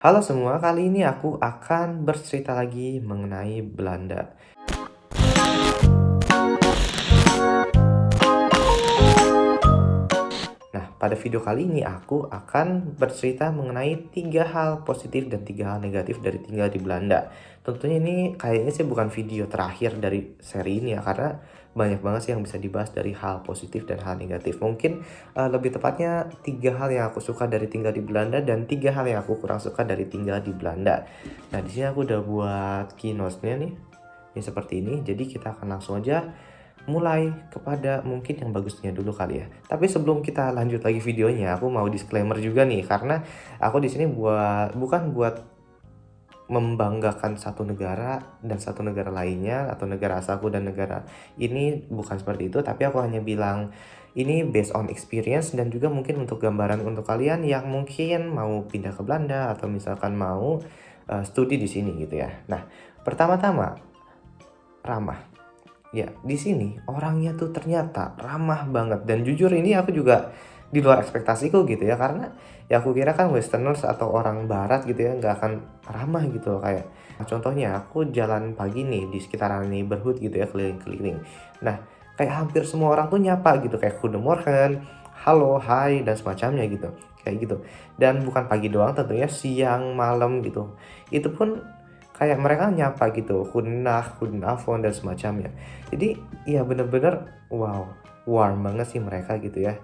Halo semua, kali ini aku akan bercerita lagi mengenai Belanda. Nah, pada video kali ini aku akan bercerita mengenai 3 hal positif dan 3 hal negatif dari tinggal di Belanda. Tentunya ini kayaknya sih bukan video terakhir dari seri ini ya, karena banyak banget sih yang bisa dibahas dari hal positif dan hal negatif. Mungkin lebih tepatnya 3 hal yang aku suka dari tinggal di Belanda dan 3 hal yang aku kurang suka dari tinggal di Belanda. Nah, di sini aku udah buat keynote-nya nih, ini seperti ini. Jadi kita akan langsung aja mulai kepada mungkin yang bagusnya dulu kali ya. Tapi sebelum kita lanjut lagi videonya, aku mau disclaimer juga nih, karena aku di sini bukan buat membanggakan satu negara dan satu negara lainnya, atau negara asalku dan negara ini, bukan seperti itu. Tapi aku hanya bilang ini based on experience dan juga mungkin untuk gambaran untuk kalian yang mungkin mau pindah ke Belanda atau misalkan mau studi di sini gitu ya. Nah, pertama-tama ramah. Ya, di sini orangnya tuh ternyata ramah banget, dan jujur ini aku juga di luar ekspektasiku gitu ya, karena ya aku kira kan westerners atau orang barat gitu ya nggak akan ramah gitu loh. Kayak contohnya aku jalan pagi nih di sekitaran neighborhood gitu ya, keliling-keliling. Nah, kayak hampir semua orang tuh nyapa gitu, kayak goedemorgen, halo, hai, dan semacamnya gitu, kayak gitu. Dan bukan pagi doang, tentunya siang, malam gitu, itu pun kayak mereka nyapa gitu, goedendag, goedenavond, dan semacamnya. Jadi ya bener-bener wow, warm banget sih mereka gitu ya.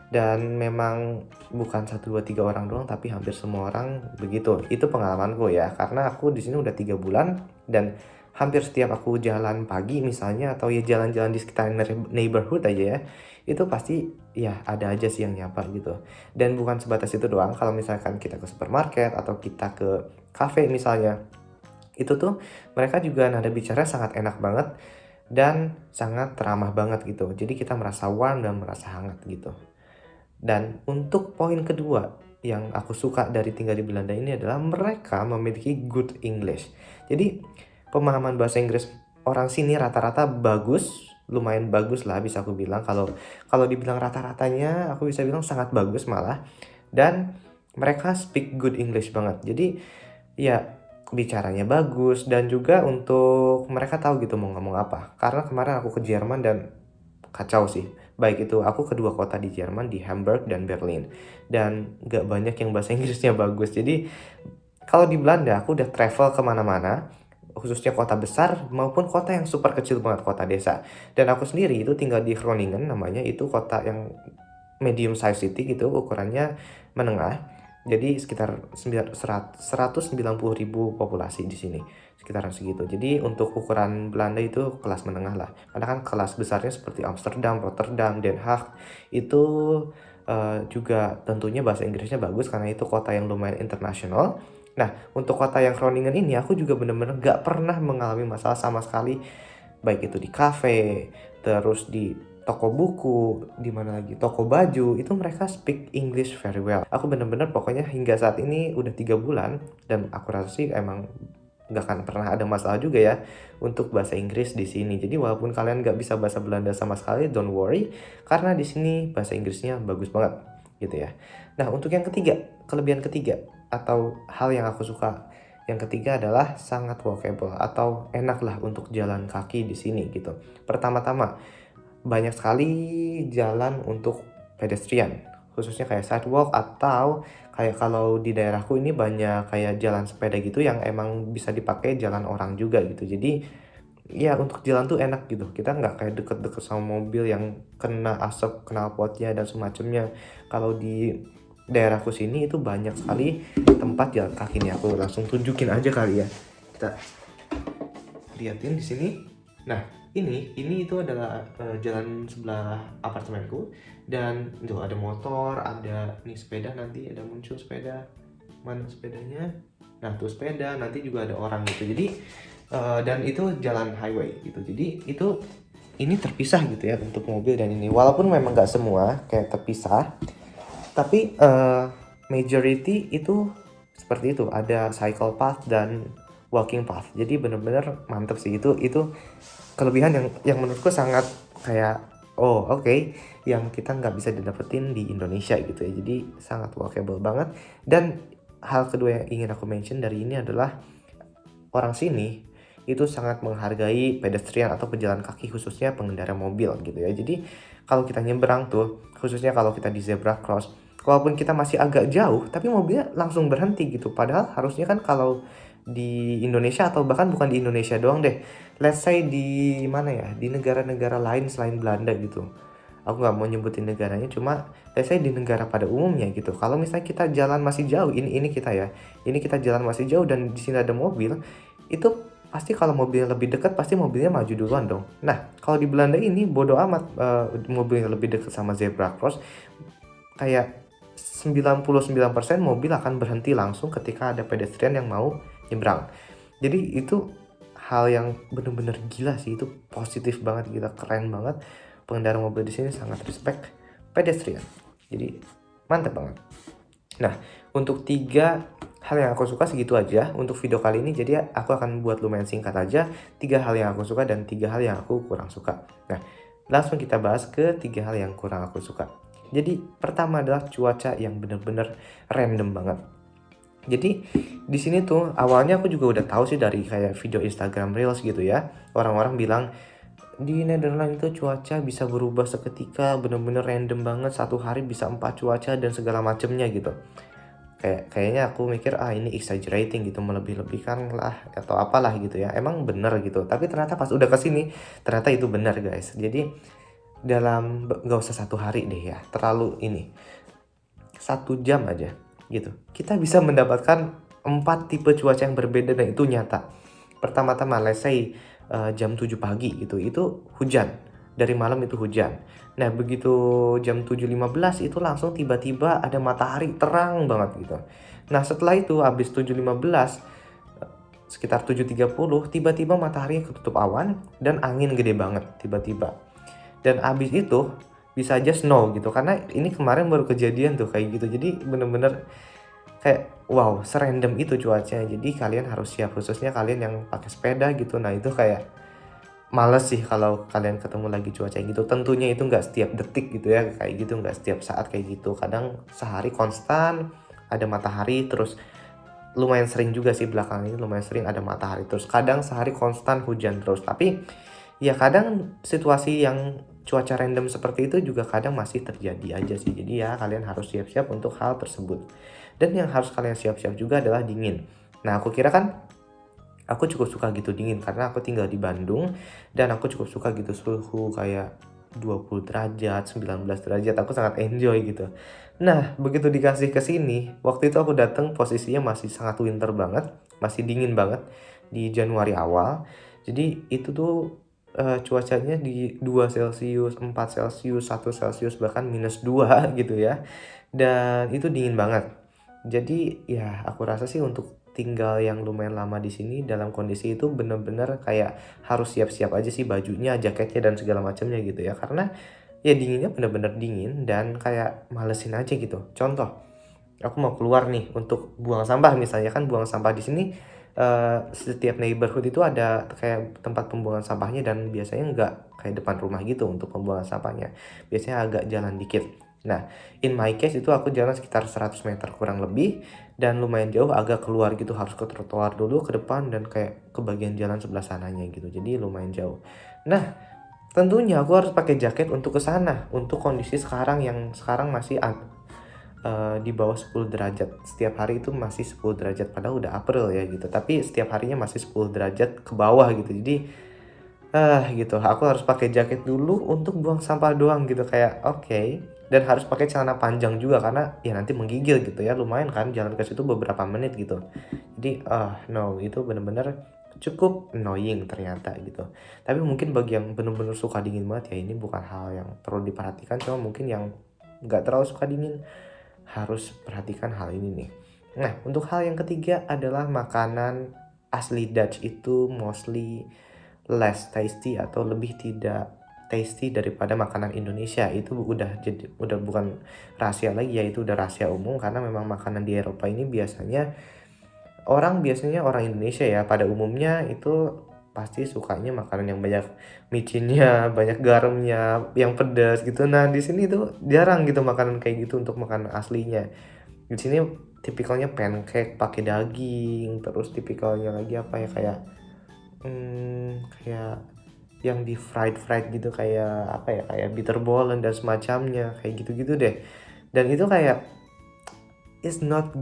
Dan memang bukan 1, 2, 3 orang doang, tapi hampir semua orang begitu. Itu pengalamanku ya, karena aku di sini udah 3 bulan, dan hampir setiap aku jalan pagi misalnya, atau ya jalan-jalan di sekitar neighborhood aja ya, itu pasti ya ada aja sih yang nyapa gitu. Dan bukan sebatas itu doang, kalau misalkan kita ke supermarket atau kita ke cafe misalnya, itu tuh mereka juga nada bicara sangat enak banget dan sangat ramah banget gitu. Jadi kita merasa warm dan merasa hangat gitu. Dan untuk poin kedua yang aku suka dari tinggal di Belanda ini adalah mereka memiliki good English. Jadi pemahaman bahasa Inggris orang sini rata-rata bagus, lumayan bagus lah bisa aku bilang. Kalau kalau dibilang rata-ratanya, aku bisa bilang sangat bagus malah. Dan mereka speak good English banget. Jadi ya bicaranya bagus, dan juga untuk mereka tahu gitu mau ngomong apa. Karena kemarin aku ke Jerman dan kacau sih. Baik itu aku kedua kota di Jerman, di Hamburg dan Berlin. Dan gak banyak yang bahasa Inggrisnya bagus. Jadi kalau di Belanda aku udah travel kemana-mana, khususnya kota besar maupun kota yang super kecil banget, kota desa. Dan aku sendiri itu tinggal di Groningen namanya, itu kota yang medium size city gitu, ukurannya menengah. Jadi sekitar 190.000 populasi di sini, sekitaran segitu. Jadi untuk ukuran Belanda itu kelas menengah lah. Karena kan kelas besarnya seperti Amsterdam, Rotterdam, Den Haag itu juga tentunya bahasa Inggrisnya bagus karena itu kota yang lumayan internasional. Nah, untuk kota yang Groningen ini aku juga bener-bener gak pernah mengalami masalah sama sekali, baik itu di cafe, terus di toko buku, di mana lagi, toko baju, itu mereka speak English very well. Aku bener-bener pokoknya hingga saat ini udah 3 bulan, dan aku rasa sih emang nggak akan pernah ada masalah juga ya untuk bahasa Inggris di sini. Jadi walaupun kalian nggak bisa bahasa Belanda sama sekali, don't worry, karena di sini bahasa Inggrisnya bagus banget gitu ya. Nah, untuk yang ketiga, kelebihan ketiga atau hal yang aku suka yang ketiga adalah sangat walkable atau enak lah untuk jalan kaki di sini gitu. Pertama-tama, banyak sekali jalan untuk pedestrian, khususnya kayak sidewalk, atau kayak kalau di daerahku ini banyak kayak jalan sepeda gitu yang emang bisa dipakai jalan orang juga gitu. Jadi ya untuk jalan tuh enak gitu, kita nggak kayak deket-deket sama mobil yang kena asap knalpotnya dan semacamnya. Kalau di daerahku sini itu banyak sekali tempat jalan kaki nih, aku langsung tunjukin aja kali ya, kita liatin di sini. Nah, ini itu adalah jalan sebelah apartemenku, dan tuh ada motor, ada nih sepeda, nanti ada muncul sepeda. Mana sepedanya? Nah, tuh sepeda, nanti juga ada orang gitu. Jadi dan itu jalan highway gitu. Jadi itu ini terpisah gitu ya untuk mobil dan ini. Walaupun memang nggak semua kayak terpisah, tapi majority itu seperti itu, ada cycle path dan walking path. Jadi bener-bener mantep sih, itu kelebihan yang menurutku sangat kayak oh oke, yang kita nggak bisa didapetin di Indonesia gitu ya. Jadi sangat walkable banget, dan hal kedua yang ingin aku mention dari ini adalah orang sini itu sangat menghargai pedestrian atau pejalan kaki, khususnya pengendara mobil gitu ya. Jadi kalau kita nyebrang tuh, khususnya kalau kita di zebra cross, walaupun kita masih agak jauh, tapi mobilnya langsung berhenti gitu. Padahal harusnya kan kalau di Indonesia, atau bahkan bukan di Indonesia doang deh, let's say di mana ya, di negara-negara lain selain Belanda gitu. Aku nggak mau nyebutin negaranya, cuma let's say di negara pada umumnya gitu. Kalau misalnya kita jalan masih jauh, ini kita ya, ini kita jalan masih jauh dan di sini ada mobil, itu pasti kalau mobilnya lebih dekat pasti mobilnya maju duluan dong. Nah, kalau di Belanda ini bodo amat, mobilnya lebih dekat sama zebra cross, kayak 99% mobil akan berhenti langsung ketika ada pedestrian yang mau nyebrang. Jadi itu hal yang bener-bener gila sih, itu positif banget, gila keren banget. Pengendara mobil di sini sangat respect pedestrian. Jadi mantep banget. Nah, untuk 3 hal yang aku suka segitu aja untuk video kali ini. Jadi aku akan buat lumayan singkat aja, 3 hal yang aku suka dan 3 hal yang aku kurang suka. Nah, langsung kita bahas ke 3 hal yang kurang aku suka. Jadi pertama adalah cuaca yang bener-bener random banget. Jadi di sini tuh awalnya aku juga udah tahu sih dari kayak video Instagram Reels gitu ya. Orang-orang bilang di Netherlands itu cuaca bisa berubah seketika, bener-bener random banget, satu hari bisa 4 cuaca dan segala macemnya gitu. Kayaknya aku mikir ini exaggerating gitu, melebih-lebihkan lah atau apalah gitu ya. Emang bener gitu, tapi ternyata pas udah kesini ternyata itu bener guys. Jadi dalam gak usah 1 hari deh ya, terlalu ini, 1 jam aja gitu, kita bisa mendapatkan 4 tipe cuaca yang berbeda dan itu nyata. Pertama-tama let's say jam 7 pagi gitu, itu hujan. Dari malam itu hujan. Nah, begitu jam 7.15 itu langsung tiba-tiba ada matahari terang banget gitu. Nah, setelah itu habis 7.15, sekitar 7.30 tiba-tiba matahari ketutup awan dan angin gede banget tiba-tiba. Dan abis itu bisa aja snow gitu, karena ini kemarin baru kejadian tuh kayak gitu. Jadi bener-bener kayak wow, serandom itu cuacanya. Jadi kalian harus siap, khususnya kalian yang pakai sepeda gitu. Nah, itu kayak males sih kalau kalian ketemu lagi cuaca gitu. Tentunya itu nggak setiap detik gitu ya, kayak gitu, nggak setiap saat kayak gitu. Kadang sehari konstan ada matahari, terus lumayan sering juga sih belakangan ini, lumayan sering ada matahari terus. Kadang sehari konstan hujan terus. Tapi ya kadang situasi yang cuaca random seperti itu juga kadang masih terjadi aja sih. Jadi ya kalian harus siap-siap untuk hal tersebut. Dan yang harus kalian siap-siap juga adalah dingin. Nah, aku kira kan aku cukup suka gitu dingin karena aku tinggal di Bandung dan aku cukup suka gitu suhu kayak 20 derajat, 19 derajat, aku sangat enjoy gitu. Nah, begitu dikasih ke sini, waktu itu aku datang posisinya masih sangat winter banget, masih dingin banget di Januari awal. Jadi itu tuh cuacanya di 2 Celcius, 4 Celcius, 1 Celcius, bahkan -2 gitu ya. Dan itu dingin banget. Jadi ya aku rasa sih untuk tinggal yang lumayan lama di sini dalam kondisi itu bener-bener kayak harus siap-siap aja sih, bajunya, jaketnya dan segala macamnya gitu ya. Karena ya dinginnya bener-bener dingin dan kayak malesin aja gitu. Contoh, aku mau keluar nih untuk buang sampah misalnya, kan buang sampah di sini setiap neighborhood itu ada kayak tempat pembuangan sampahnya dan biasanya nggak kayak depan rumah gitu untuk pembuangan sampahnya. Biasanya agak jalan dikit. Nah, in my case itu aku jalan sekitar 100 meter kurang lebih dan lumayan jauh, agak keluar gitu, harus ke trotoar dulu ke depan dan kayak ke bagian jalan sebelah sananya gitu. Jadi lumayan jauh. Nah, tentunya aku harus pakai jaket untuk ke sana, untuk kondisi sekarang yang sekarang masih di bawah 10 derajat. Setiap hari itu masih 10 derajat, padahal udah April ya gitu. Tapi setiap harinya masih 10 derajat ke bawah gitu. Jadi gitu, aku harus pakai jaket dulu untuk buang sampah doang gitu, kayak oke. Dan harus pakai celana panjang juga karena ya nanti menggigil gitu ya, lumayan kan jalan ke situ beberapa menit gitu. Jadi no, itu bener-bener cukup annoying ternyata gitu. Tapi mungkin bagi yang bener-bener suka dingin banget ya, ini bukan hal yang perlu diperhatikan. Cuma mungkin yang nggak terlalu suka dingin harus perhatikan hal ini nih. Nah, untuk hal yang ketiga adalah makanan asli Dutch itu mostly less tasty atau lebih tidak tasty daripada makanan Indonesia. Itu udah bukan rahasia lagi ya, itu udah rahasia umum karena memang makanan di Eropa ini biasanya orang Indonesia ya pada umumnya itu pasti sukanya makanan yang banyak micinnya, banyak garamnya, yang pedas gitu. Nah, di sini tuh jarang gitu makanan kayak gitu untuk makanan aslinya. Di sini tipikalnya pancake pakai daging, terus tipikalnya lagi apa ya, kayak yang di fried gitu, kayak apa ya, kayak bitterballen dan semacamnya, kayak gitu-gitu deh. Dan itu kayak it's not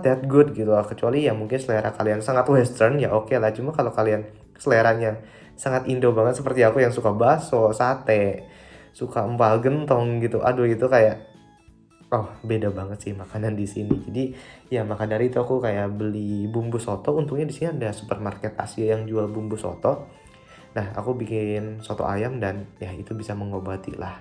that good gitu loh, kecuali ya mungkin selera kalian sangat western ya oke lah. Cuma kalau kalian seleranya sangat Indo banget seperti aku yang suka bakso, sate, suka empal gentong gitu, aduh itu kayak beda banget sih makanan di sini. Jadi ya maka dari itu aku kayak beli bumbu soto. Untungnya di sini ada supermarket Asia yang jual bumbu soto. Nah, aku bikin soto ayam dan ya itu bisa mengobati lah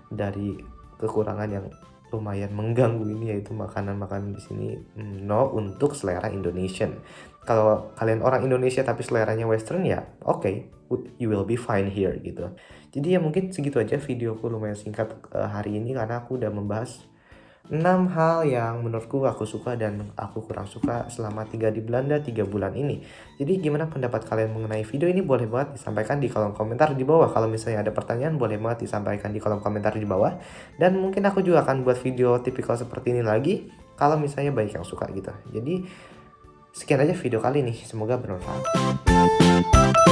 dari kekurangan yang lumayan mengganggu ini, yaitu makanan-makanan di sini no untuk selera Indonesian. Kalau kalian orang Indonesia tapi seleranya western ya oke, you will be fine here gitu. Jadi ya mungkin segitu aja videoku, lumayan singkat hari ini karena aku udah membahas 6 hal yang menurutku aku suka dan aku kurang suka selama tinggal di Belanda 3 bulan ini. Jadi gimana pendapat kalian mengenai video ini? Boleh banget disampaikan di kolom komentar di bawah. Kalau misalnya ada pertanyaan boleh banget disampaikan di kolom komentar di bawah. Dan mungkin aku juga akan buat video tipikal seperti ini lagi kalau misalnya banyak yang suka gitu. Jadi sekian aja video kali ini, semoga bermanfaat.